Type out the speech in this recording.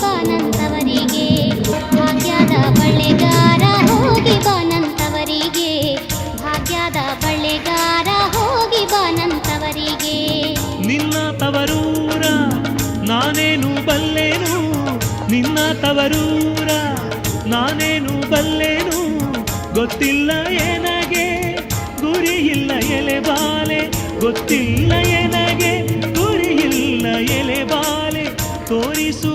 ಬಾನಂತವರಿಗೆ ಭಾಗ್ಯದ ಬಳ್ಳೆಗಾರ ಹೋಗಿ ಬಾನಂತವರಿಗೆ ಭಾಗ್ಯದ ಬಳ್ಳೆಗಾರ ಹೋಗಿ ಬಾನಂತವರಿಗೆ ನಿನ್ನ ತವರೂರ ನಾನೇನು ಬಲ್ಲೆನು ನಿನ್ನ ತವರೂರ ನಾನೇನು ಬಲ್ಲೆನು ಗೊತ್ತಿಲ್ಲ ಏನಗೆ ಗುರಿಯಿಲ್ಲ ಎಲೆಬಾಲೆ ಗೊತ್ತಿಲ್ಲ ಏನಗೆ ಗುರಿಯಿಲ್ಲ ಎಲೆಬಾಲೆ ತೋರಿಸು